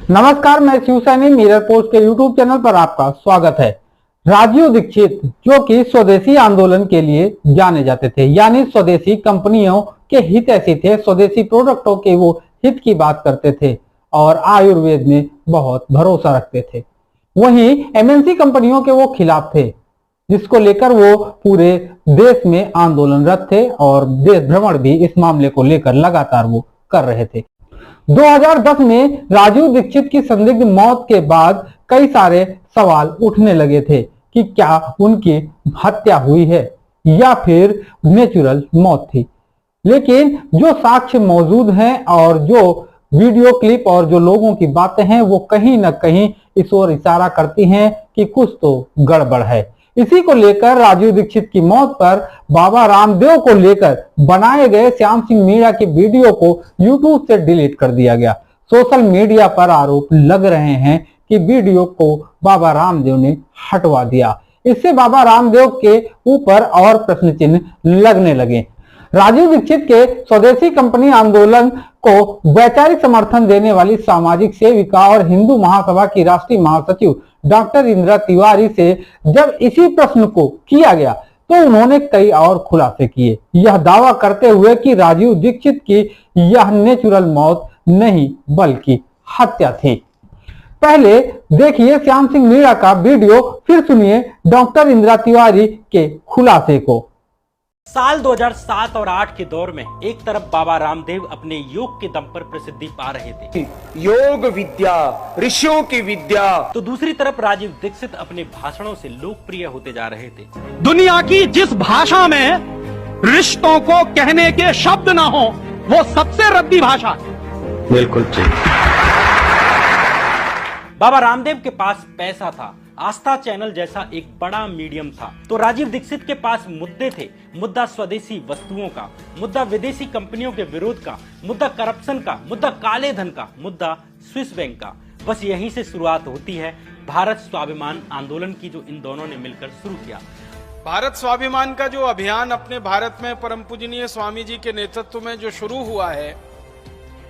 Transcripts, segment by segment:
नमस्कार, मैं शिवसैनी mirror post के यूट्यूब चैनल पर आपका स्वागत है। राजीव दीक्षित जो कि स्वदेशी आंदोलन के लिए जाने जाते थे, यानी स्वदेशी कंपनियों के हितैषी थे, स्वदेशी प्रोडक्टों के वो हित की बात करते थे और आयुर्वेद में बहुत भरोसा रखते थे। वहीं एमएनसी कंपनियों के वो खिलाफ थे, जिसको लेकर वो पूरे देश में आंदोलनरत थे और देश भ्रमण भी इस मामले को लेकर लगातार वो कर रहे थे। 2010 में राजीव दीक्षित की संदिग्ध मौत के बाद कई सारे सवाल उठने लगे थे कि क्या उनकी हत्या हुई है या फिर नेचुरल मौत थी। लेकिन जो साक्ष्य मौजूद हैं और जो वीडियो क्लिप और जो लोगों की बातें हैं वो कहीं ना कहीं इस ओर इशारा करती हैं कि कुछ तो गड़बड़ है। इसी को लेकर राजीव दीक्षित की मौत पर बाबा रामदेव को लेकर बनाए गए श्याम सिंह मीणा की वीडियो को यूट्यूब से डिलीट कर दिया गया। सोशल मीडिया पर आरोप लग रहे हैं कि वीडियो को बाबा रामदेव ने हटवा दिया। इससे बाबा रामदेव के ऊपर और प्रश्न चिन्ह लगने लगे। राजीव दीक्षित के स्वदेशी कंपनी आंदोलन को वैचारिक समर्थन देने वाली सामाजिक सेविका और हिंदू महासभा की राष्ट्रीय महासचिव डॉक्टर इंदिरा तिवारी से जब इसी प्रश्न को किया गया तो उन्होंने कई और खुलासे किए, यह दावा करते हुए कि राजीव दीक्षित की यह नेचुरल मौत नहीं बल्कि हत्या थी। पहले देखिए श्याम सिंह मीणा का वीडियो, फिर सुनिए डॉक्टर इंदिरा तिवारी के खुलासे को। साल 2007 और 8 के दौर में एक तरफ बाबा रामदेव अपने योग के दम पर प्रसिद्धि पा रहे थे, योग विद्या, ऋषियों की विद्या, तो दूसरी तरफ राजीव दीक्षित अपने भाषणों से लोकप्रिय होते जा रहे थे। दुनिया की जिस भाषा में रिश्तों को कहने के शब्द ना हो वो सबसे रद्दी भाषा है। बिल्कुल ठीक। बाबा रामदेव के पास पैसा था, आस्था चैनल जैसा एक बड़ा मीडियम था, तो राजीव दीक्षित के पास मुद्दे थे। मुद्दा स्वदेशी वस्तुओं का, मुद्दा विदेशी कंपनियों के विरोध का, मुद्दा करप्शन का, मुद्दा काले धन का, मुद्दा स्विस बैंक का। बस यहीं से शुरुआत होती है भारत स्वाभिमान आंदोलन की, जो इन दोनों ने मिलकर शुरू किया। भारत स्वाभिमान का जो अभियान अपने भारत में परम पूजनीय स्वामी जी के नेतृत्व में जो शुरू हुआ है,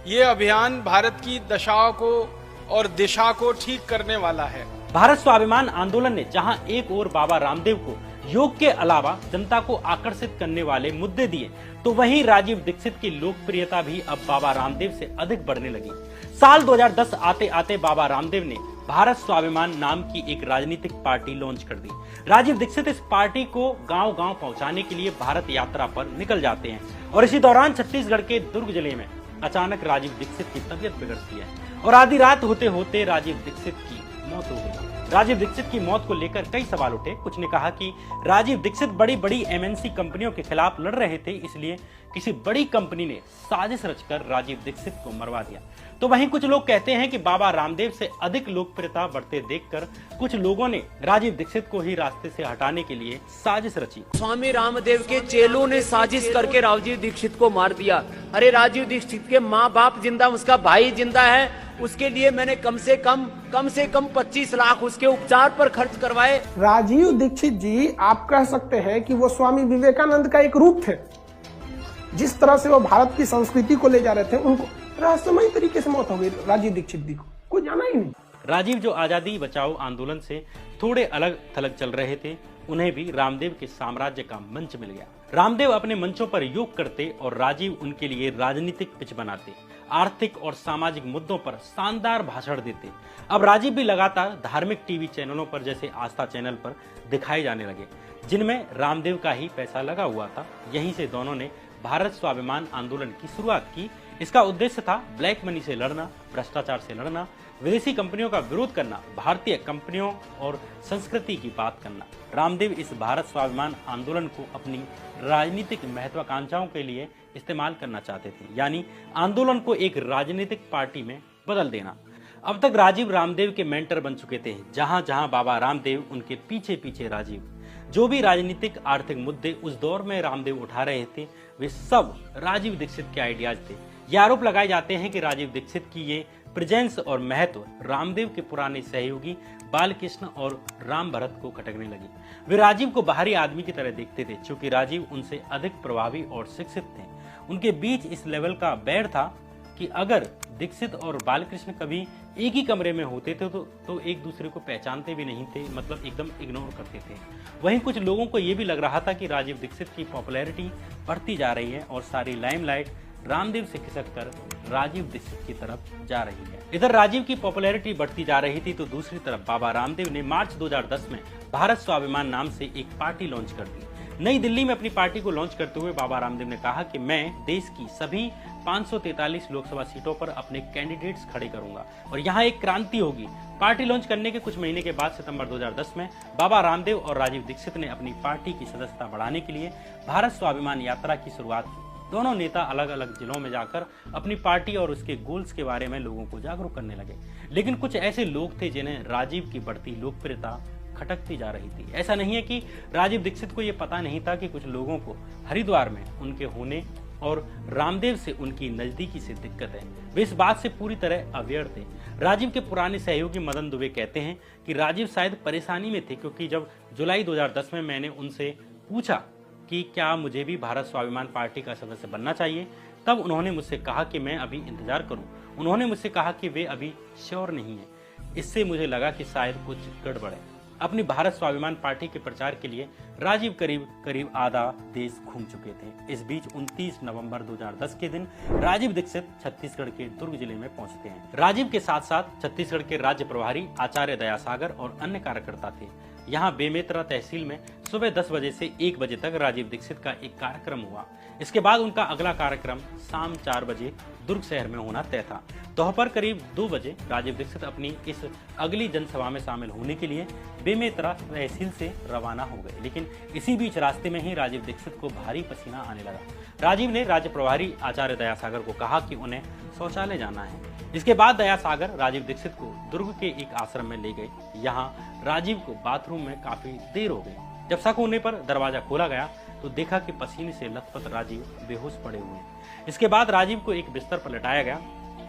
ये अभियान भारत की दशा को और दिशा को ठीक करने वाला है। भारत स्वाभिमान आंदोलन ने जहां एक ओर बाबा रामदेव को योग के अलावा जनता को आकर्षित करने वाले मुद्दे दिए, तो वहीं राजीव दीक्षित की लोकप्रियता भी अब बाबा रामदेव से अधिक बढ़ने लगी। साल 2010 आते आते बाबा रामदेव ने भारत स्वाभिमान नाम की एक राजनीतिक पार्टी लॉन्च कर दी। राजीव दीक्षित इस पार्टी को गांव-गांव पहुंचाने के लिए भारत यात्रा पर निकल जाते हैं और इसी दौरान छत्तीसगढ़ के दुर्ग जिले में अचानक राजीव दीक्षित की तबीयत बिगड़ती है और आधी रात होते होते राजीव दीक्षित की मौत हो गई। राजीव दीक्षित की मौत को लेकर कई सवाल उठे। कुछ ने कहा कि राजीव दीक्षित बड़ी बड़ी एमएनसी कंपनियों के खिलाफ लड़ रहे थे, इसलिए किसी बड़ी कंपनी ने साजिश रचकर राजीव दीक्षित को मरवा दिया। तो वहीं कुछ लोग कहते हैं कि बाबा रामदेव से अधिक लोकप्रियता बढ़ते देखकर कुछ लोगों ने राजीव दीक्षित को ही रास्ते से हटाने के लिए साजिश रची। स्वामी रामदेव के चेलों ने साजिश करके राजीव दीक्षित को मार दिया। अरे राजीव दीक्षित के माँ बाप जिंदा, उसका भाई जिंदा है, उसके लिए मैंने कम से कम 25 लाख उसके उपचार पर खर्च करवाए। राजीव दीक्षित जी, आप कह सकते हैं कि वो स्वामी विवेकानंद का एक रूप थे। जिस तरह से वो भारत की संस्कृति को ले जा रहे थे, उनको रहस्यमय तरीके से मौत हो गई राजीव दीक्षित जी को, कोई जाना ही नहीं। राजीव जो आजादी बचाओ आंदोलन से थोड़े अलग थलग चल रहे थे, उन्हें भी रामदेव के साम्राज्य का मंच मिल गया। रामदेव अपने मंचों पर योग करते और राजीव उनके लिए राजनीतिक पिच बनाते, आर्थिक और सामाजिक मुद्दों पर शानदार भाषण देते। अब राजीव भी लगातार धार्मिक टीवी चैनलों पर जैसे आस्था चैनल पर दिखाए जाने लगे, जिनमें रामदेव का ही पैसा लगा हुआ था। यहीं से दोनों ने भारत स्वाभिमान आंदोलन की शुरुआत की। इसका उद्देश्य था ब्लैक मनी से लड़ना, भ्रष्टाचार से लड़ना, विदेशी कंपनियों का विरोध करना, भारतीय कंपनियों और संस्कृति की बात करना। रामदेव इस भारत स्वाभिमान आंदोलन को अपनी राजनीतिक महत्वाकांक्षाओं के लिए इस्तेमाल करना चाहते थे, यानी आंदोलन को एक राजनीतिक पार्टी में बदल देना। अब तक राजीव रामदेव के मेंटर बन चुके थे। जहां जहां बाबा रामदेव, उनके पीछे पीछे राजीव। जो भी राजनीतिक आर्थिक मुद्दे उस दौर में रामदेव उठा रहे थे, वे सब राजीव दीक्षित के आइडियाज थे। ये आरोप लगाए जाते हैं कि राजीव दीक्षित की ये प्रेजेंस और महत्व रामदेव के पुराने सहयोगी बालकृष्ण और राम भरत को खटकने लगी। वे राजीव को बाहरी आदमी की तरह देखते थे, क्योंकि राजीव उनसे अधिक प्रभावी और शिक्षित थे। उनके बीच इस लेवल का बैर था कि अगर दीक्षित और बालकृष्ण कभी एक ही कमरे में होते थे तो एक दूसरे को पहचानते भी नहीं थे, मतलब एकदम इग्नोर करते थे। वहीं कुछ लोगों को ये भी लग रहा था कि राजीव दीक्षित की पॉपुलैरिटी बढ़ती जा रही है और सारी लाइमलाइट रामदेव से खिसककर राजीव दीक्षित की तरफ जा रही है। इधर राजीव की पॉपुलैरिटी बढ़ती जा रही थी तो दूसरी तरफ बाबा रामदेव ने मार्च 2010 में भारत स्वाभिमान नाम से एक पार्टी लॉन्च कर दी। नई दिल्ली में अपनी पार्टी को लॉन्च करते हुए बाबा रामदेव ने कहा कि मैं देश की सभी 543 लोकसभा सीटों पर अपने कैंडिडेट्स खड़े करूंगा और यहां एक क्रांति होगी। पार्टी लॉन्च करने के कुछ महीने के बाद सितंबर 2010 में बाबा रामदेव और राजीव दीक्षित ने अपनी पार्टी की सदस्यता बढ़ाने के लिए भारत स्वाभिमान यात्रा की शुरुआत की। दोनों नेता अलग अलग जिलों में जाकर अपनी पार्टी और उसके गोल्स के बारे में लोगों को जागरूक करने लगे, लेकिन कुछ ऐसे लोग थे जिन्हें राजीव की बढ़ती लोकप्रियता खटकती जा रही थी। ऐसा नहीं है कि राजीव दीक्षित को यह पता नहीं था कि कुछ लोगों को हरिद्वार में उनके होने और रामदेव से उनकी नजदीकी से दिक्कत है। वे इस बात से पूरी तरह अवेयर थे। राजीव के पुराने सहयोगी मदन दुबे कहते हैं कि राजीव शायद परेशानी में थे, क्योंकि जब जुलाई 2010 में मैंने उनसे पूछा कि क्या मुझे भी भारत स्वाभिमान पार्टी का सदस्य बनना चाहिए, तब उन्होंने मुझसे कहा कि मैं अभी इंतजार करूं। उन्होंने मुझसे कहा कि वे अभी श्योर नहीं है। इससे मुझे लगा कि शायद कुछ गड़बड़ है। अपनी भारत स्वाभिमान पार्टी के प्रचार के लिए राजीव करीब आधा देश घूम चुके थे। इस बीच 29 नवंबर 2010 के दिन राजीव दीक्षित छत्तीसगढ़ के दुर्ग जिले में पहुंचते हैं। राजीव के साथ साथ छत्तीसगढ़ के राज्य प्रभारी आचार्य दयासागर और अन्य कार्यकर्ता थे। यहाँ बेमेतरा तहसील में सुबह 10 बजे से 1 बजे तक राजीव दीक्षित का एक कार्यक्रम हुआ। इसके बाद उनका अगला कार्यक्रम शाम 4 बजे दुर्ग शहर में होना तय था। दोपहर करीब 2 बजे राजीव दीक्षित अपनी इस अगली जनसभा में शामिल होने के लिए बेमेतरा तहसील से रवाना हो गए, लेकिन इसी बीच रास्ते में ही राजीव दीक्षित को भारी पसीना आने लगा। राजीव ने राज्य प्रभारी आचार्य दयासागर को कहा कि उन्हें शौचालय जाना है। इसके बाद दयासागर राजीव दीक्षित को दुर्ग के एक आश्रम में ले गए। यहाँ राजीव को बाथरूम में काफी देर हो गई। जब शक होने पर दरवाजा खोला गया तो देखा कि पसीने से लथपथ राजीव बेहोश पड़े हुए हैं। इसके बाद राजीव को एक बिस्तर पर लेटाया गया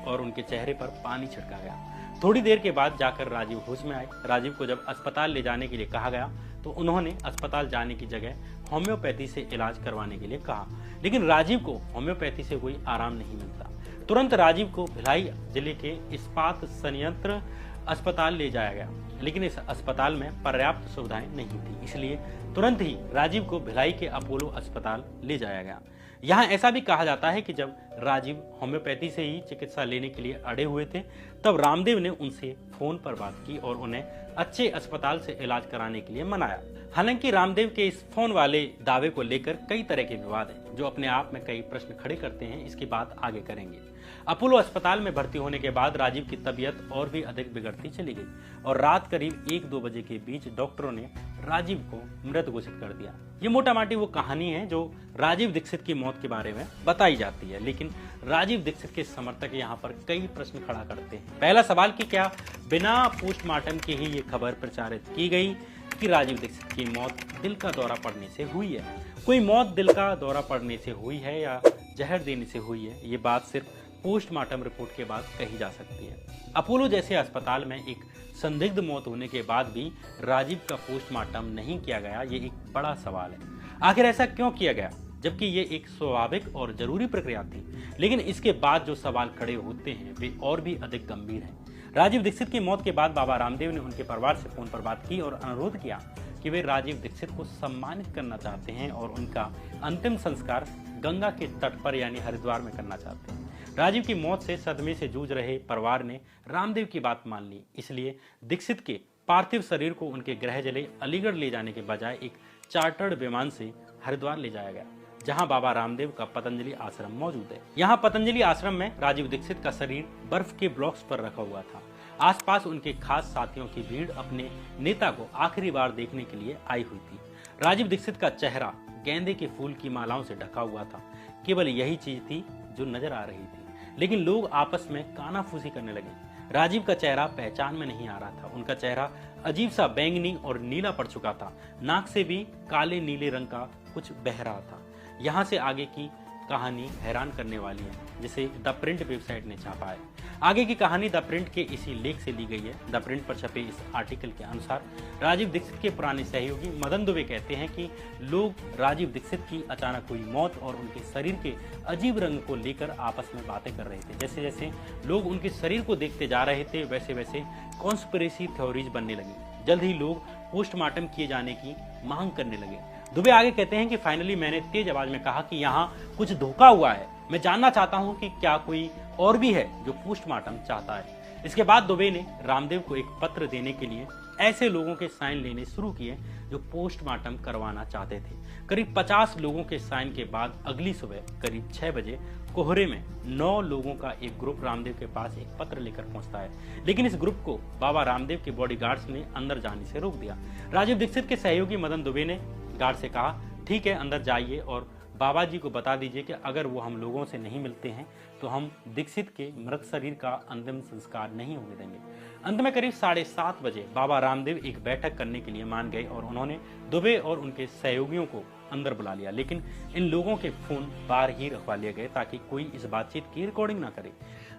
और उनके चेहरे पर पानी छिड़का गया। थोड़ी देर के बाद जाकर राजीव होश में आए। राजीव को जब अस्पताल ले जाने के लिए कहा गया तो उन्होंने अस्पताल जाने की जगह होम्योपैथी से इलाज करवाने के लिए कहा, लेकिन राजीव को होम्योपैथी से कोई आराम नहीं मिलता। तुरंत राजीव को भिलाई जिले के इस्पात संयंत्र अस्पताल ले जाया गया, लेकिन इस अस्पताल में पर्याप्त सुविधाएं नहीं थी, इसलिए तुरंत ही राजीव को भिलाई के अपोलो अस्पताल ले जाया गया। यहाँ ऐसा भी कहा जाता है कि जब राजीव होम्योपैथी से ही चिकित्सा लेने के लिए अड़े हुए थे, तब रामदेव ने उनसे फोन पर बात की और उन्हें अच्छे अस्पताल से इलाज कराने के लिए मनाया। हालांकि रामदेव के इस फोन वाले दावे को लेकर कई तरह के विवाद हैं, जो अपने आप में कई प्रश्न खड़े करते हैं। इसकी बात आगे करेंगे। अपोलो अस्पताल में भर्ती होने के बाद राजीव की तबीयत और भी अधिक बिगड़ती चली गई और रात करीब 1-2 बजे के बीच डॉक्टरों ने राजीव को मृत घोषित कर दिया। ये मोटा माटी वो कहानी है जो राजीव दीक्षित की मौत के बारे में बताई जाती है, लेकिन राजीव दीक्षित के समर्थक यहाँ पर कई प्रश्न खड़ा करते हैं। पहला सवाल कि क्या बिना पोस्टमार्टम के ही ये खबर प्रचारित की गई कि राजीव दीक्षित की मौत दिल का दौरा पड़ने से हुई है? कोई मौत दिल का दौरा पड़ने से हुई है या जहर देने से हुई है, ये बात सिर्फ पोस्टमार्टम रिपोर्ट के बाद कही जा सकती है। अपोलो जैसे अस्पताल में एक संदिग्ध मौत होने के बाद भी राजीव का पोस्टमार्टम नहीं किया गया, ये एक बड़ा सवाल है। आखिर ऐसा क्यों किया गया, जबकि ये एक स्वाभाविक और जरूरी प्रक्रिया थी? लेकिन इसके बाद जो सवाल खड़े होते हैं वे और भी अधिक गंभीर हैं। राजीव दीक्षित की मौत के बाद बाबा रामदेव ने उनके परिवार से फोन पर बात की और अनुरोध किया कि वे राजीव दीक्षित को सम्मानित करना चाहते हैं और उनका अंतिम संस्कार गंगा के तट पर यानी हरिद्वार में करना चाहते हैं। राजीव की मौत से सदमे से जूझ रहे परिवार ने रामदेव की बात मान ली, इसलिए दीक्षित के पार्थिव शरीर को उनके गृह जिले अलीगढ़ ले जाने के बजाय एक चार्टर्ड विमान से हरिद्वार ले जाया गया, जहां बाबा रामदेव का पतंजलि आश्रम मौजूद है। यहां पतंजलि आश्रम में राजीव दीक्षित का शरीर बर्फ के ब्लॉक्स पर रखा हुआ था। आसपास उनके खास साथियों की भीड़ अपने नेता को आखिरी बार देखने के लिए आई हुई थी। राजीव दीक्षित का चेहरा गेंदे के फूल की मालाओं से ढका हुआ था। केवल यही चीज थी जो नजर आ रही थी, लेकिन लोग आपस में कानाफूसी करने लगे। राजीव का चेहरा पहचान में नहीं आ रहा था। उनका चेहरा अजीब सा बैंगनी और नीला पड़ चुका था। नाक से भी काले नीले रंग का कुछ बह रहा था। यहाँ से आगे की कहानी हैरान करने वाली है, जिसे द प्रिंट वेबसाइट ने छापा है। आगे की कहानी द प्रिंट के इसी लेख से ली गई है। द प्रिंट पर छपे इस आर्टिकल के अनुसार राजीव दीक्षित के पुराने सहयोगी मदन दुबे कहते हैं कि लोग राजीव दीक्षित की अचानक हुई मौत और उनके शरीर के अजीब रंग को लेकर आपस में बातें कर रहे थे। जैसे जैसे लोग उनके शरीर को देखते जा रहे थे, वैसे वैसे कॉन्स्पिरेसी थ्योरीज बनने लगी। जल्द ही लोग पोस्टमार्टम किए जाने की मांग करने लगे। दुबे आगे कहते हैं कि फाइनली मैंने तेज आवाज में कहा कि यहाँ कुछ धोखा हुआ है। मैं जानना चाहता हूँ कि क्या कोई और भी है जो पोस्टमार्टम चाहता है। इसके बाद दुबे ने रामदेव को एक पत्र देने के लिए ऐसे लोगों के साइन लेने शुरू किए जो पोस्टमार्टम करवाना चाहते थे। करीब 50 लोगों के साइन के बाद अगली सुबह करीब 6 बजे कोहरे में 9 लोगों का एक ग्रुप रामदेव के पास एक पत्र लेकर पहुंचता है। लेकिन इस ग्रुप को बाबा रामदेव के बॉडीगार्ड्स ने अंदर जाने से रोक दिया। राजीव दीक्षित के सहयोगी मदन दुबे ने गार्ड से कहा, ठीक है, अंदर जाइए और बाबा जी को बता दीजिए कि अगर वो हम लोगों से नहीं मिलते हैं तो हम दीक्षित के मृत शरीर का अंतिम संस्कार नहीं होने देंगे। अंत में करीब 7:30 बजे बाबा रामदेव एक बैठक करने के लिए मान गए और उन्होंने दुबे और उनके सहयोगियों को अंदर बुला लिया। लेकिन इन लोगों के फोन बाहर ही रखवा लिए गए ताकि कोई इस बातचीत की रिकॉर्डिंग ना करे।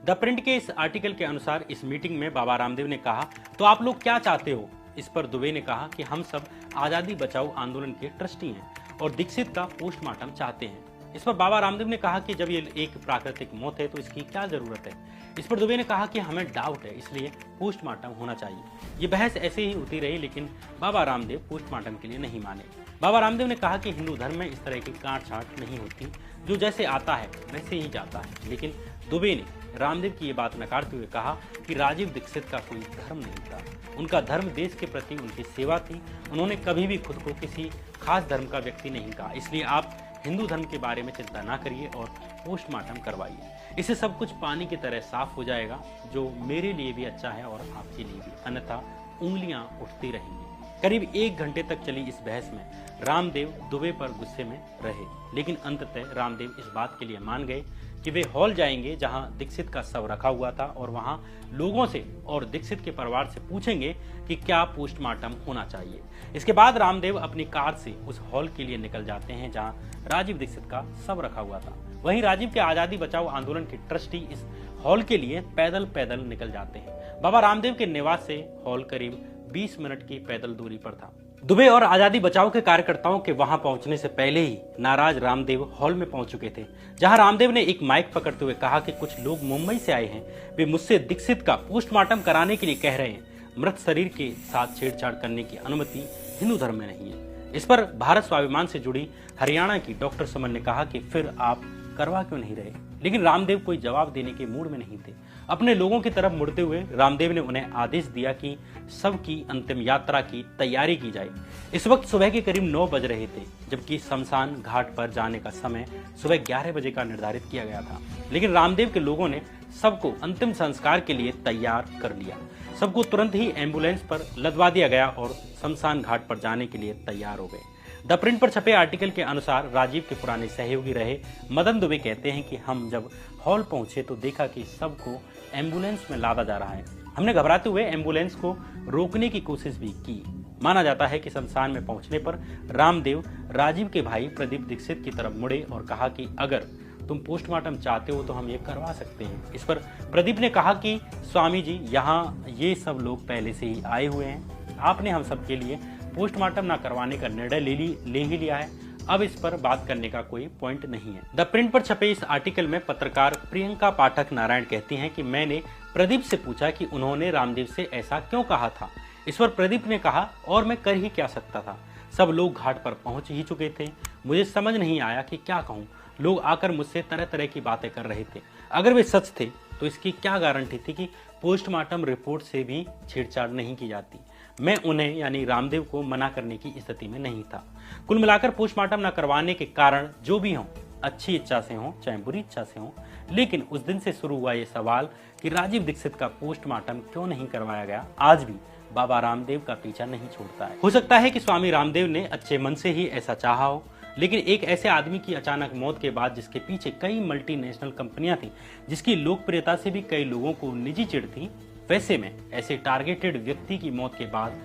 द प्रिंट के इस आर्टिकल के अनुसार इस मीटिंग में बाबा रामदेव ने कहा, तो आप लोग क्या चाहते हो? इस पर दुबे ने कहा कि हम सब आजादी बचाओ आंदोलन के ट्रस्टी हैं और दीक्षित का पोस्टमार्टम चाहते हैं। इस पर बाबा रामदेव ने कहा कि जब ये एक प्राकृतिक मौत है तो इसकी क्या जरूरत है। इस पर दुबे ने कहा कि हमें डाउट है, इसलिए पोस्टमार्टम होना चाहिए। ये बहस ऐसे ही होती रही, लेकिन बाबा रामदेव पोस्टमार्टम के लिए नहीं माने। बाबा रामदेव ने कहा कि हिंदू धर्म में इस तरह की काट छाट नहीं होती, जो जैसे आता है वैसे ही जाता है। लेकिन दुबे ने रामदेव की ये बात नकारते हुए कहा कि राजीव दीक्षित का कोई धर्म नहीं था, उनका धर्म देश के प्रति उनकी सेवा थी। उन्होंने कभी भी खुद को किसी खास धर्म का व्यक्ति नहीं कहा, इसलिए आप हिंदू धर्म के बारे में चिंता ना करिए और पोस्टमार्टम करवाइए। इससे सब कुछ पानी की तरह साफ हो जाएगा, जो मेरे लिए भी अच्छा है और आपके लिए भी, अन्यथा उंगलियां उठती रहेंगी। करीब 1 घंटे तक चली इस बहस में रामदेव दुबे पर गुस्से में रहे, लेकिन अंततः रामदेव इस बात के लिए मान गए कि वे हॉल जाएंगे जहां दीक्षित का शव रखा हुआ था और वहां लोगों से और दीक्षित के परिवार से पूछेंगे कि क्या पोस्टमार्टम होना चाहिए। इसके बाद रामदेव अपनी कार से उस हॉल के लिए निकल जाते हैं जहां राजीव दीक्षित का शव रखा हुआ था। वहीं राजीव के आजादी बचाओ आंदोलन के ट्रस्टी इस हॉल के लिए पैदल पैदल निकल जाते हैं। बाबा रामदेव के निवास से हॉल करीब 20 मिनट की पैदल दूरी पर था। दुबे और आजादी बचाओ के कार्यकर्ताओं के वहां पहुंचने से पहले ही नाराज रामदेव हॉल में पहुंच चुके थे, जहां रामदेव ने एक माइक पकड़ते हुए कहा कि कुछ लोग मुंबई से आए हैं, वे मुझसे दीक्षित का पोस्टमार्टम कराने के लिए कह रहे हैं। मृत शरीर के साथ छेड़छाड़ करने की अनुमति हिंदू धर्म में नहीं है। इस पर भारत स्वाभिमान से जुड़ी हरियाणा की डॉक्टर सुमन ने कहा कि फिर आप करवा क्यों नहीं रहे, लेकिन रामदेव कोई जवाब देने के मूड में नहीं थे। अपने लोगों की तरफ मुड़ते हुए रामदेव ने उन्हें आदेश दिया कि सबकी अंतिम यात्रा की तैयारी की जाए। इस वक्त सुबह के करीब 9 बज रहे थे, जबकि शमशान घाट पर जाने का समय सुबह 11 बजे का निर्धारित किया गया था। लेकिन रामदेव के लोगों ने सबको अंतिम संस्कार के लिए तैयार कर लिया। सबको तुरंत ही एम्बुलेंस पर लदवा दिया गया और शमशान घाट पर जाने के लिए तैयार हो गए। द प्रिंट पर छपे आर्टिकल के अनुसार राजीव के पुराने सहयोगी रहे मदन दुबे कहते हैं कि हम जब हॉल पहुंचे तो देखा कि सबको एम्बुलेंस में लादा जा रहा है। हमने घबराते हुए एम्बुलेंस को रोकने की कोशिश भी की। माना जाता है कि शमशान में पहुंचने पर रामदेव राजीव के भाई प्रदीप दीक्षित की तरफ मुड़े और कहा कि अगर तुम पोस्टमार्टम चाहते हो तो हम ये करवा सकते हैं। इस पर प्रदीप ने कहा कि स्वामी जी, यहाँ ये सब लोग पहले से ही आए हुए हैं, आपने हम सब के लिए पोस्टमार्टम ना करवाने का निर्णय ले ही लिया है, अब इस पर बात करने का कोई पॉइंट नहीं है। द प्रिंट पर छपे इस आर्टिकल में पत्रकार प्रियंका पाठक नारायण कहती हैं कि मैंने प्रदीप से पूछा कि उन्होंने रामदेव से ऐसा क्यों कहा था। इस पर प्रदीप ने कहा, और मैं कर ही क्या सकता था, सब लोग घाट पर पहुंच ही चुके थे, मुझे समझ नहीं आया कि क्या कहूँ। लोग आकर मुझसे तरह तरह की बातें कर रहे थे, अगर वे सच थे तो इसकी क्या गारंटी थी कि पोस्टमार्टम रिपोर्ट से भी छेड़छाड़ नहीं की जाती। मैं उन्हें यानी रामदेव को मना करने की स्थिति में नहीं था। कुल मिलाकर पोस्टमार्टम न करवाने के कारण जो भी हों, अच्छी इच्छा से हों चाहे बुरी इच्छा से हों, लेकिन उस दिन से शुरू हुआ ये सवाल कि राजीव दीक्षित का पोस्टमार्टम क्यों नहीं करवाया गया, आज भी बाबा रामदेव का पीछा नहीं छोड़ता है। हो सकता है कि स्वामी रामदेव ने अच्छे मन से ही ऐसा चाहा हो, लेकिन एक ऐसे आदमी की अचानक मौत के बाद जिसके पीछे कई मल्टीनेशनल कंपनियां थी, जिसकी लोकप्रियता से भी कई लोगों को निजी चिढ़ थी, वैसे में ऐसे टारगेटेड व्यक्ति की मौत के बाद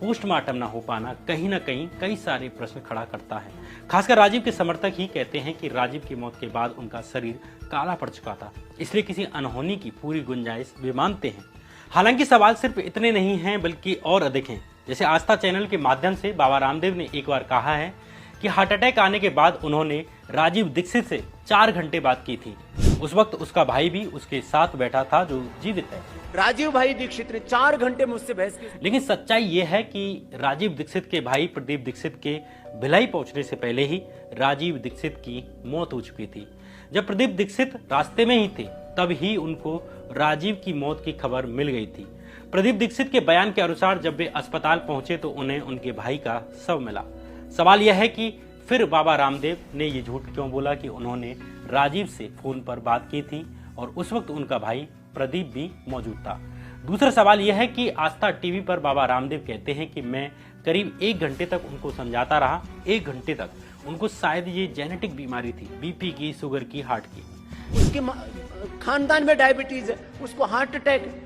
पोस्टमार्टम ना हो पाना कहीं ना कहीं कई सारे प्रश्न खड़ा करता है। खासकर राजीव के समर्थक ही कहते हैं कि राजीव की मौत के बाद उनका शरीर काला पड़ चुका था, इसलिए किसी अनहोनी की पूरी गुंजाइश वे मानते हैं। हालांकि सवाल सिर्फ इतने नहीं हैं बल्कि और अधिक हैं। जैसे आस्था चैनल के माध्यम से बाबा रामदेव ने एक बार कहा है कि हार्ट अटैक आने के बाद उन्होंने राजीव दीक्षित से 4 घंटे बात की थी। उस वक्त उसका भाई भी उसके साथ बैठा था जो जीवित है। राजीव भाई दीक्षित ने 4 घंटे मुझसे बहस की। लेकिन सच्चाई यह है कि राजीव दीक्षित के भाई प्रदीप दीक्षित के भिलाई पहुंचने से पहले ही राजीव दीक्षित की मौत हो चुकी थी। जब प्रदीप दीक्षित रास्ते में ही थे तब ही उनको राजीव की मौत की खबर मिल गई थी। प्रदीप दीक्षित के बयान के अनुसार जब वे अस्पताल पहुंचे तो उन्हें उनके भाई का शव मिला। सवाल यह है कि फिर बाबा रामदेव ने ये झूठ क्यों बोला कि उन्होंने राजीव से फोन पर बात की थी और उस वक्त उनका भाई प्रदीप भी मौजूद था। दूसरा सवाल यह है कि आस्था टीवी पर बाबा रामदेव कहते हैं कि मैं करीब 1 घंटे तक उनको समझाता रहा। 1 घंटे तक उनको शायद ये जेनेटिक बीमारी थी, बीपी की, शुगर की, हार्ट की। उसके खानदान में डायबिटीज है, उसको हार्ट अटैक है,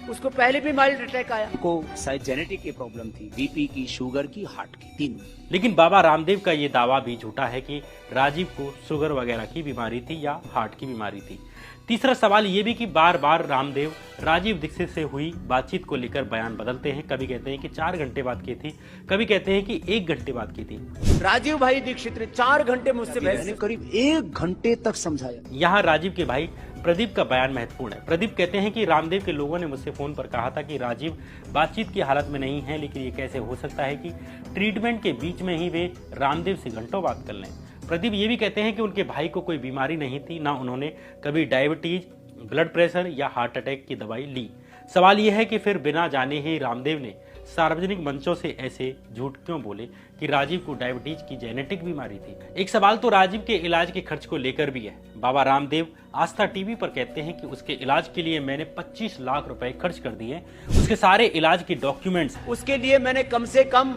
उसको पहले भी माइल्ड अटैक आया। को शायद जेनेटिक की प्रॉब्लम थी, बीपी की, शुगर की, हार्ट की, 3। लेकिन बाबा रामदेव का ये दावा भी झूठा है कि राजीव को शुगर वगैरह की बीमारी थी या हार्ट की बीमारी थी। तीसरा सवाल ये भी कि बार बार रामदेव राजीव दीक्षित से हुई बातचीत को लेकर बयान बदलते हैं। कभी कहते हैं कि 4 घंटे बात की थी, कभी कहते हैं कि 1 घंटे बात की थी। राजीव भाई दीक्षित ने 4 घंटे मुझसे बहस की। करीब 1 घंटे तक समझाया। यहाँ राजीव के भाई प्रदीप का बयान महत्वपूर्ण है। प्रदीप कहते हैं कि रामदेव के लोगों ने मुझसे फोन पर कहा था कि राजीव बातचीत की हालत में नहीं है, लेकिन ये कैसे हो सकता है कि ट्रीटमेंट के बीच में ही वे रामदेव से घंटों बात कर लें। प्रदीप ये भी कहते हैं कि उनके भाई को कोई बीमारी नहीं थी, ना उन्होंने कभी डायबिटीज, ब्लड प्रेशर या हार्ट अटैक की दवाई ली। सवाल यह है कि फिर बिना जाने ही रामदेव ने सार्वजनिक मंचों से ऐसे झूठ क्यों बोले कि राजीव को डायबिटीज की जेनेटिक बीमारी थी। एक सवाल तो राजीव के इलाज के खर्च को लेकर भी है। बाबा रामदेव आस्था टीवी पर कहते हैं कि उसके इलाज के लिए मैंने 25 लाख रुपए खर्च कर दिए। उसके सारे इलाज की डॉक्यूमेंट्स, उसके लिए मैंने कम से कम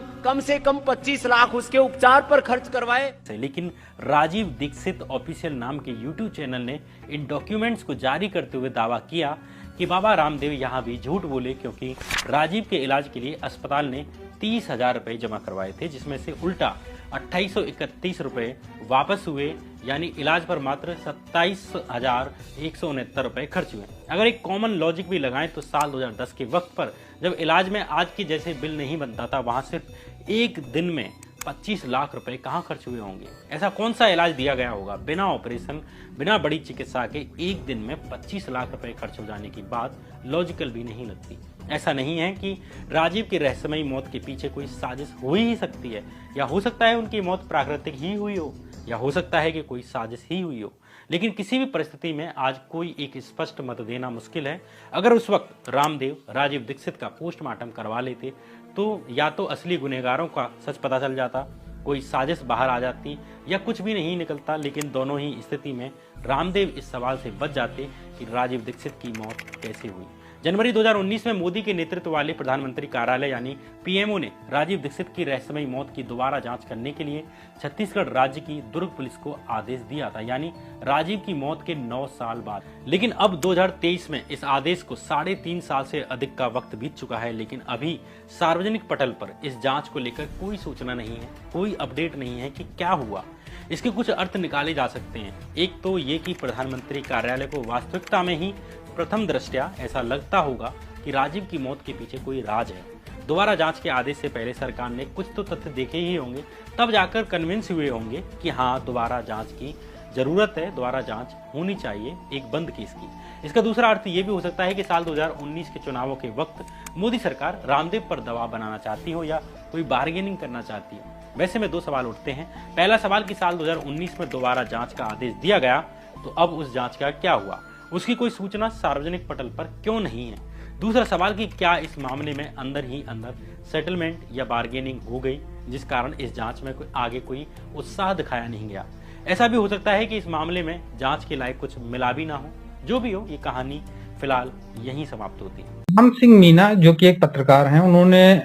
25 लाख उसके उपचार पर खर्च करवाए। लेकिन राजीव दीक्षित ऑफिशियल नाम के यूट्यूब चैनल ने इन डॉक्यूमेंट्स को जारी करते हुए दावा किया कि बाबा रामदेव यहाँ भी झूठ बोले, क्योंकि राजीव के इलाज के लिए अस्पताल ने 30,000 रुपए जमा करवाए थे, जिसमें से उल्टा 2831 रुपए वापस हुए, यानी इलाज पर मात्र 27,169 रुपए खर्च हुए। अगर एक कॉमन लॉजिक भी लगाएं तो साल 2010 के वक्त पर जब इलाज में आज के जैसे बिल नहीं बनता था, वहां सिर्फ एक दिन में 25 लाख रुपए कहां खर्च हुए होंगे। ऐसा कौन सा इलाज दिया गया होगा बिना ऑपरेशन, बिना बड़ी चिकित्सा के एक दिन में 25 लाख रुपए खर्च हो जाने की बात लॉजिकल भी नहीं लगती। ऐसा नहीं है कि राजीव की रहस्यमयी मौत के पीछे कोई साजिश हो ही सकती है, या हो सकता है उनकी मौत प्राकृतिक ही हुई हो, या हो सकता है कि कोई साजिश ही हुई हो। लेकिन किसी भी परिस्थिति में आज कोई एक स्पष्ट मत देना मुश्किल है। अगर उस वक्त रामदेव राजीव दीक्षित का पोस्टमार्टम करवा लेते तो या तो असली गुनहगारों का सच पता चल जाता, कोई साजिश बाहर आ जाती, या कुछ भी नहीं निकलता। लेकिन दोनों ही स्थिति में रामदेव इस सवाल से बच जाते कि राजीव दीक्षित की मौत कैसे हुई। जनवरी 2019 में मोदी के नेतृत्व वाले प्रधानमंत्री कार्यालय यानी पीएमओ ने राजीव दीक्षित की रहस्यमयी मौत की दोबारा जांच करने के लिए छत्तीसगढ़ राज्य की दुर्ग पुलिस को आदेश दिया था, यानी राजीव की मौत के 9 साल बाद। लेकिन अब 2023 में इस आदेश को 3.5 साल से अधिक का वक्त बीत चुका है, लेकिन अभी सार्वजनिक पटल पर इस जांच को लेकर कोई सूचना नहीं है, कोई अपडेट नहीं है कि क्या हुआ। इसके कुछ अर्थ निकाले जा सकते हैं। एक तो ये कि प्रधानमंत्री कार्यालय को वास्तविकता में ही प्रथम दृष्टया ऐसा लगता होगा कि राजीव की मौत के पीछे कोई राज है। दोबारा जांच के आदेश से पहले सरकार ने कुछ तो तथ्य देखे ही होंगे, तब जाकर कन्विंस हुए होंगे कि हाँ, दोबारा जांच की जरूरत है, दोबारा जांच होनी चाहिए एक बंद केस की। इसका दूसरा अर्थ ये भी हो सकता है कि साल 2019 के चुनावों के वक्त मोदी सरकार रामदेव पर दबाव बनाना चाहती हो या कोई बार्गेनिंग करना चाहती हो। वैसे में 2 सवाल उठते हैं। पहला सवाल कि साल 2019 में दोबारा जांच का आदेश दिया गया, तो अब उस जांच का क्या हुआ, उसकी कोई सूचना सार्वजनिक पटल पर क्यों नहीं है। दूसरा सवाल कि क्या इस मामले में अंदर ही अंदर सेटलमेंट या बार्गेनिंग हो गई, जिस कारण इस जांच में आगे कोई उत्साह दिखाया नहीं गया। ऐसा भी हो सकता है कि इस मामले में जांच के लायक कुछ मिला भी ना हो। जो भी हो, ये कहानी फिलहाल यहीं समाप्त होती है। राम सिंह मीना जो कि एक पत्रकार हैं, उन्होंने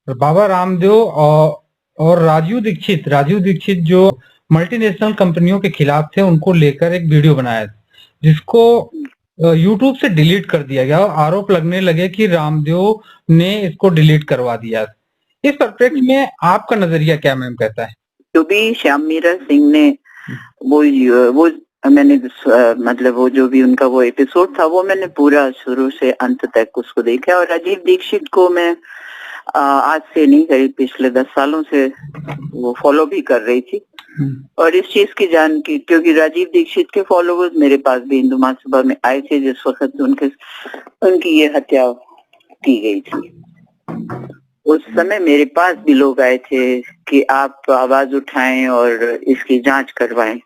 बाबा रामदेव और राजीव दीक्षित जो मल्टीनेशनल कंपनियों के खिलाफ थे, उनको लेकर एक वीडियो बनाया, जिसको यूट्यूब से डिलीट कर दिया गया और आरोप लगने लगे कि रामदेव ने इसको डिलीट करवा दिया। इस परिप्रेक्ष्य में आपका नजरिया क्या मैम कहता है? जो भी श्याम मीरा सिंह ने वो मैंने मतलब वो जो भी उनका वो एपिसोड था वो मैंने पूरा शुरू से अंत तक उसको देखा। और राजीव दीक्षित को मैं आज से नहीं, करीब पिछले 10 सालों से वो फॉलो भी कर रही थी। और इस चीज की जान की, क्योंकि राजीव दीक्षित के फॉलोवर्स मेरे पास भी हिंदू महासभा में आए थे जिस वक्त उनकी ये हत्या की गई थी। उस समय मेरे पास भी लोग आए थे कि आप आवाज उठाएं और इसकी जांच करवाएं।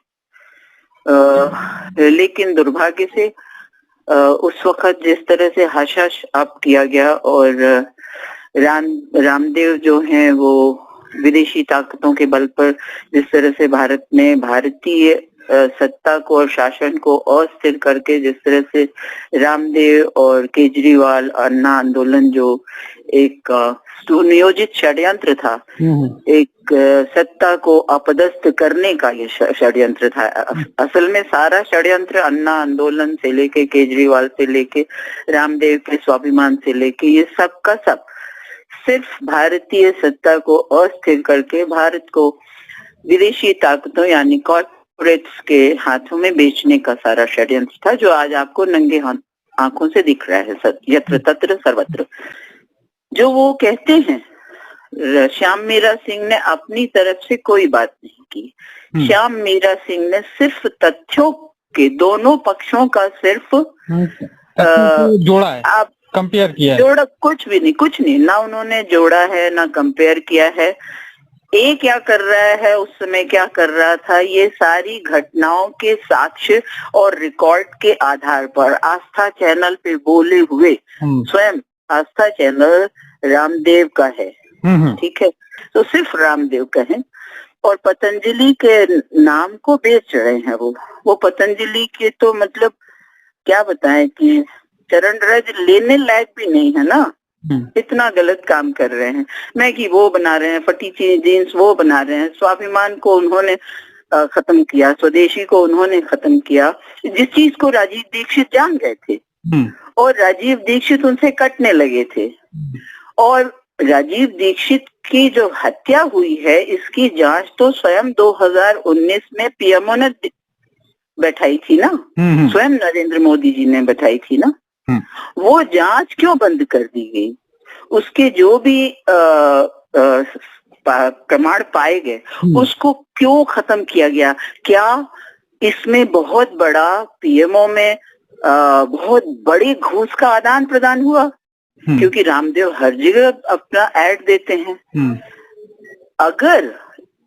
लेकिन दुर्भाग्य से उस वक्त जिस तरह से हाशाश आप किया गया और रामदेव जो हैं वो विदेशी ताकतों के बल पर जिस तरह से भारत में भारतीय सत्ता को और शासन को अस्थिर करके जिस तरह से रामदेव और केजरीवाल अन्ना आंदोलन जो एक सुनियोजित षड्यंत्र था, एक सत्ता को अपदस्थ करने का ये षड्यंत्र था। असल में सारा षड्यंत्र अन्ना आंदोलन से लेके केजरीवाल से लेके रामदेव के स्वाभिमान से लेके ये सब का सब सिर्फ भारतीय सत्ता को अस्थिर करके भारत को विदेशी ताकतों यानी कॉर्पोरेट्स के हाथों में बेचने का सारा षड्यंत्र था, जो आज आपको नंगे आंखों से दिख रहा है यत्र तत्र सर्वत्र। जो वो कहते हैं श्याम मीरा सिंह ने अपनी तरफ से कोई बात नहीं की। श्याम मीरा सिंह ने सिर्फ तथ्यों के दोनों पक्षों का सिर्फ जोड़ा है, आप कंपेयर किया है। जोड़ा कुछ भी नहीं, कुछ नहीं, ना उन्होंने जोड़ा है ना कंपेयर किया है। ये क्या कर रहा है, उस समय क्या कर रहा था, ये सारी घटनाओं के साक्ष्य और रिकॉर्ड के आधार पर आस्था चैनल पे बोले हुए, स्वयं आस्था चैनल रामदेव का है, ठीक है, तो सिर्फ रामदेव का है। और पतंजलि के नाम को बेच रहे हैं वो पतंजलि के तो मतलब क्या बताएं कि चरण रज लेने लायक भी नहीं है ना, इतना गलत काम कर रहे हैं। मैगी वो बना रहे हैं, फटी जीन्स वो बना रहे हैं, स्वाभिमान को उन्होंने खत्म किया, स्वदेशी को उन्होंने खत्म किया, जिस चीज को राजीव दीक्षित जान गए थे और राजीव दीक्षित उनसे कटने लगे थे। और राजीव दीक्षित की जो हत्या हुई है इसकी जांच तो स्वयं 2019 में पीएमओ ने बैठाई थी ना, स्वयं नरेंद्र मोदी जी ने बैठाई थी ना। वो जांच क्यों बंद कर दी गई? उसके जो भी प्रमाण पाए गए उसको क्यों खत्म किया गया? क्या इसमें बहुत बड़ा पीएमओ में बहुत बड़ी घूस का आदान प्रदान हुआ? क्योंकि रामदेव हर जगह अपना ऐड देते हैं। अगर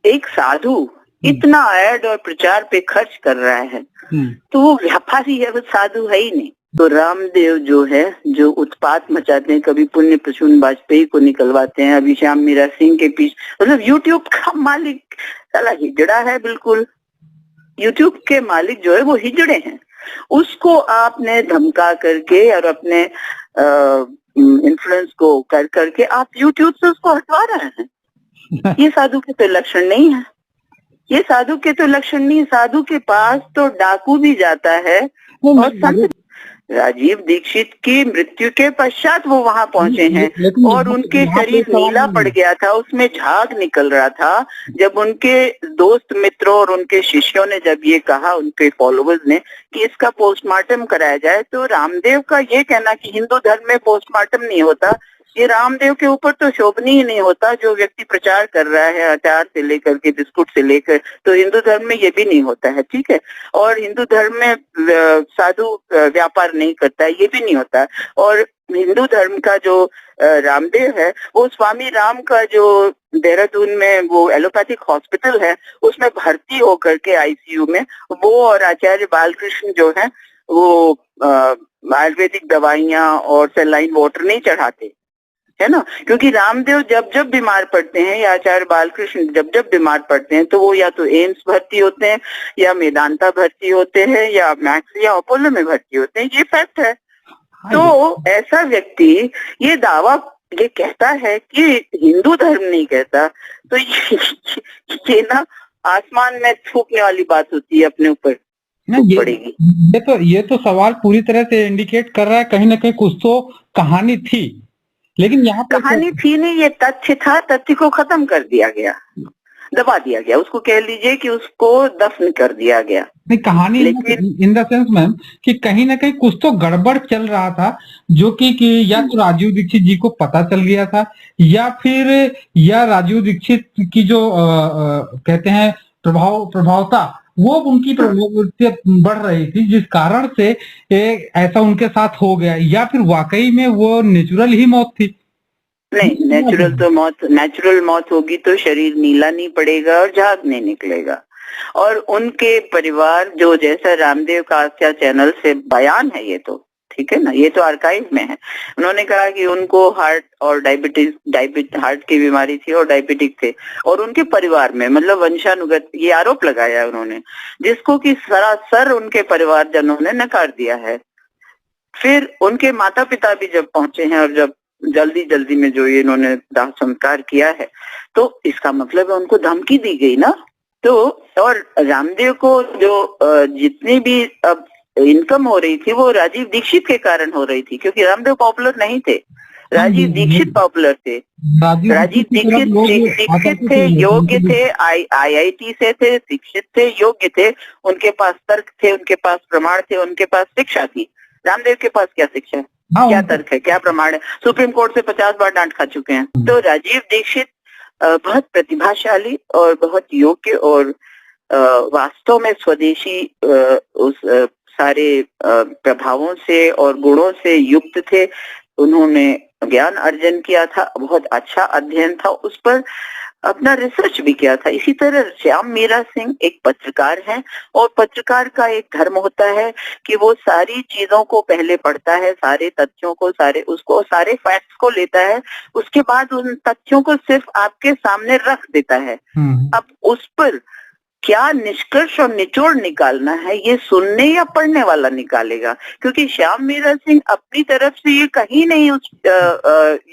एक साधु इतना ऐड और प्रचार पे खर्च कर रहा है तो वो व्यापारी है, वो साधु है ही नहीं। तो रामदेव जो है, जो उत्पात मचाते हैं, कभी पुण्य प्रसून वाजपेयी को निकलवाते हैं, अभी श्याम मीरा सिंह के पीछे, मतलब यूट्यूब का मालिक साला हिजड़ा है, बिल्कुल यूट्यूब के मालिक जो है वो हिजड़े हैं। उसको आपने धमका करके और अपने इन्फ्लुएंस को कर करके आप यूट्यूब से उसको हटवा रहे हैं। ये साधु के तो लक्षण नहीं है, ये साधु के तो लक्षण नहीं। साधु के पास तो डाकू भी जाता है। और संत राजीव दीक्षित की मृत्यु के पश्चात वो वहां पहुंचे हैं और उनके शरीर नीला पड़ गया था, उसमें झाग निकल रहा था। जब उनके दोस्त मित्रों और उनके शिष्यों ने जब ये कहा, उनके फॉलोअर्स ने, कि इसका पोस्टमार्टम कराया जाए, तो रामदेव का ये कहना कि हिंदू धर्म में पोस्टमार्टम नहीं होता, ये रामदेव के ऊपर तो शोभनीय ही नहीं होता। जो व्यक्ति प्रचार कर रहा है अचार से लेकर के बिस्कुट से लेकर, तो हिंदू धर्म में ये भी नहीं होता है, ठीक है। और हिंदू धर्म में साधु व्यापार नहीं करता है, ये भी नहीं होता। और हिंदू धर्म का जो रामदेव है वो स्वामी राम का जो देहरादून में वो एलोपैथिक हॉस्पिटल है उसमें भर्ती होकर के आईसीयू में, वो और आचार्य बालकृष्ण जो है वो आयुर्वेदिक दवाइयां और सैलाइन वाटर नहीं चढ़ाते, है ना। क्योंकि रामदेव जब जब बीमार पड़ते हैं या आचार्य बालकृष्ण जब जब बीमार पड़ते हैं तो वो या तो एम्स भर्ती होते हैं या मेदांता भर्ती होते हैं या मैक्स या अपोलो में भर्ती होते हैं, ये फैक्ट है। तो ऐसा व्यक्ति ये दावा ये कहता है कि हिंदू धर्म नहीं कहता, तो ये ना आसमान में थूकने वाली बात होती है अपने ऊपर। पड़ेगी। ये तो सवाल पूरी तरह से इंडिकेट कर रहा है कहीं ना कहीं कुछ तो कहानी थी, लेकिन यहाँ पे कहानी थी नहीं, ये तथ्य था। तथ्य को खत्म कर दिया गया, दबा दिया गया, उसको कह लीजिए कि उसको दफन कर दिया गया। नहीं, कहानी इन द सेंस मैम कि कहीं ना कहीं कुछ तो गड़बड़ चल रहा था, जो कि या तो राजीव दीक्षित जी को पता चल गया था, या राजीव दीक्षित की जो कहते हैं प्रभावता, वो उनकी प्रभावता बढ़ रही थी, जिस कारण से ऐसा उनके साथ हो गया, या फिर वाकई में वो नेचुरल ही मौत थी। नहीं, नेचुरल मौत होगी तो शरीर नीला नहीं पड़ेगा और झाग नहीं निकलेगा। और उनके परिवार जो, जैसा रामदेव का आस्था चैनल से बयान है, ये तो ठीक है ना, ये तो आर्काइव में है। उन्होंने कहा कि उनको हार्ट और हार्ट की बीमारी थी और डायबिटिक थे, और उनके परिवार में मतलब वंशानुगत, ये आरोप लगाया उन्होंने, जिसको कि सरासर उनके परिवारजनों ने नकार दिया है। फिर उनके माता पिता भी जब पहुंचे हैं और जब जल्दी में जो इन्होंने दाह संस्कार किया है, तो इसका मतलब है उनको धमकी दी गई ना। तो और रामदेव को जो जितनी भी अब इनकम हो रही थी वो राजीव दीक्षित के कारण हो रही थी, क्योंकि रामदेव पॉपुलर नहीं थे, राजीव दीक्षित पॉपुलर थे। राजीव दीक्षित शिक्षित थे, योग्य थे, IIT से थे, शिक्षित थे, योग्य थे, उनके पास तर्क थे, उनके पास प्रमाण थे, उनके पास शिक्षा थी। रामदेव के पास क्या शिक्षा है, क्या तर्क है, क्या प्रमाण है? सुप्रीम कोर्ट से 50 बार डांट खा चुके हैं। तो राजीव दीक्षित बहुत प्रतिभाशाली और बहुत योग्य और वास्तव में स्वदेशी उस सारे प्रभावों से और गुणों से युक्त थे। उन्होंने ज्ञान अर्जन किया था, बहुत अच्छा अध्ययन था, उस पर अपना रिसर्च भी किया था। इसी तरह श्याम मीरा सिंह एक पत्रकार हैं, और पत्रकार का एक धर्म होता है कि वो सारी चीजों को पहले पढ़ता है, सारे तथ्यों को, सारे फैक्ट्स को लेता है, उसके बाद उन तथ्यों को सिर्फ आपके सामने रख देता है। अब उस पर क्या निष्कर्ष और निचोड़ निकालना है, ये सुनने या पढ़ने वाला निकालेगा, क्योंकि श्याम मीरा सिंह अपनी तरफ से ये कहीं नहीं उस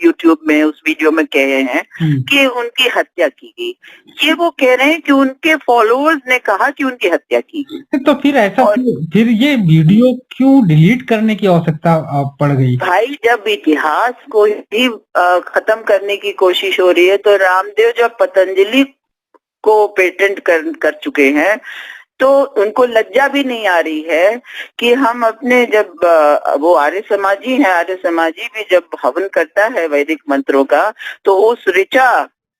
यूट्यूब में, उस वीडियो में कहे हैं कि उनकी हत्या की गई। ये वो कह रहे हैं कि उनके फॉलोअर्स ने कहा कि उनकी हत्या की गई। तो फिर ऐसा फिर ये वीडियो क्यों डिलीट करने की आवश्यकता पड़ गई? भाई, जब इतिहास को ही खत्म करने की कोशिश हो रही है, तो रामदेव जब पतंजलि को पेटेंट कर चुके हैं, तो उनको लज्जा भी नहीं आ रही है कि हम अपने, जब वो आर्य समाजी हैं, आर्य समाजी भी जब हवन करता है वैदिक मंत्रों का, तो उस ऋचा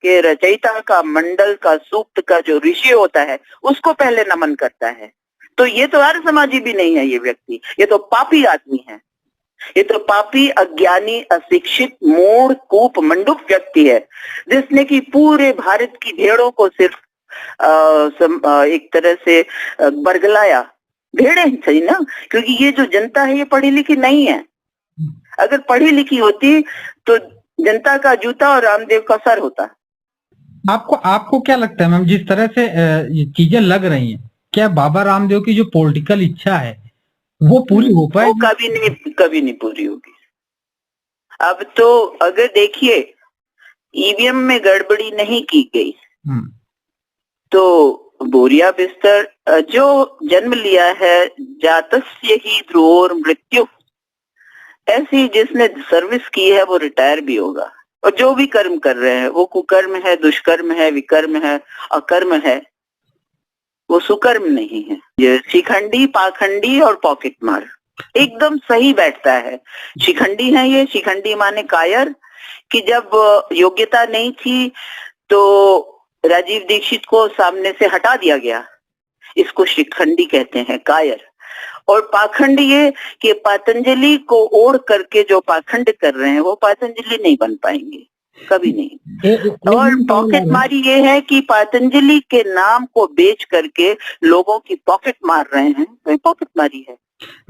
के रचयिता का, मंडल का, सूक्त का जो ऋषि होता है, उसको पहले नमन करता है। तो ये तो आर्य समाजी भी नहीं है ये व्यक्ति, ये तो पापी आदमी है, ये तो पापी, अज्ञानी, अशिक्षित, मूढ़, कूप, मंडूक व्यक्ति है, जिसने कि पूरे भारत की भेड़ों को सिर्फ एक तरह से बरगलाया। भेड़े सही ना, क्योंकि ये जो जनता है ये पढ़ी लिखी नहीं है। अगर पढ़ी लिखी होती तो जनता का जूता और रामदेव का सर होता। आपको क्या लगता है मैम, जिस तरह से ये चीजें लग रही हैं, क्या बाबा रामदेव की जो पॉलिटिकल इच्छा है वो पूरी हो पाएगी? वो कभी नहीं पूरी होगी। अब तो अगर देखिए, ईवीएम में गड़बड़ी नहीं की गई, तो बोरिया बिस्तर जो जन्म लिया है, जातस्य ही ध्रुवोर मृत्यु, ऐसी जिसने सर्विस की है वो रिटायर भी होगा। और जो भी कर्म कर रहे हैं, वो कुकर्म है, दुष्कर्म है, विकर्म है, अकर्म है, वो सुकर्म नहीं है। ये शिखंडी, पाखंडी और पॉकेट मार एकदम सही बैठता है। शिखंडी है ये, शिखंडी माने कायर, कि जब योग्यता नहीं थी तो राजीव दीक्षित को सामने से हटा दिया गया, इसको शिखंडी कहते हैं, कायर। और पाखंड ये कि पतंजलि को ओढ़ करके जो पाखंड कर रहे हैं वो पतंजलि नहीं बन पाएंगे, कभी नहीं। और पॉकेट मारी ये है कि पतंजलि के नाम को बेच करके लोगों की पॉकेट मार रहे हैं, तो ये पॉकेट मारी है।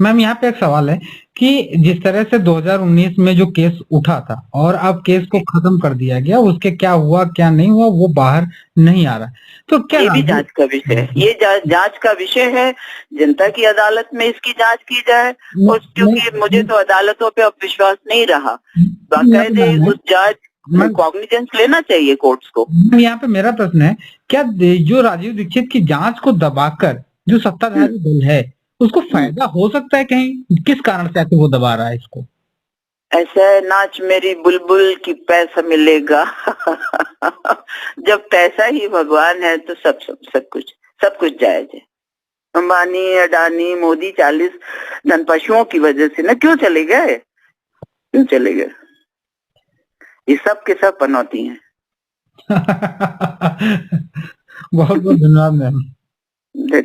मैम, यहाँ पे एक सवाल है कि जिस तरह से 2019 में जो केस उठा था और अब केस को खत्म कर दिया गया, उसके क्या हुआ क्या नहीं हुआ वो बाहर नहीं आ रहा, तो क्या ये भी जांच का विषय है, ये जांच का विषय है। जनता की अदालत में इसकी जांच की जाए, और क्योंकि मुझे तो अदालतों पे अब विश्वास नहीं रहा, बाकायदे उस जांच कॉग्निजेंस लेना चाहिए कोर्ट्स को। यहाँ पे मेरा प्रश्न है, क्या जो राजीव दीक्षित की जांच को दबाकर जो सत्ताधारी दल है उसको फायदा हो सकता है कहीं, किस कारण से आके वो दबा रहा है इसको? ऐसा है, नाच मेरी बुलबुल की पैसा मिलेगा। जब पैसा ही भगवान है तो सब कुछ जायज है। अंबानी, अडानी, मोदी 40 धनपशुओं की वजह से ना क्यों चले गए? ये सब के सब पनौती हैं। बहुत बहुत धन्यवाद मैम। धन्यवाद।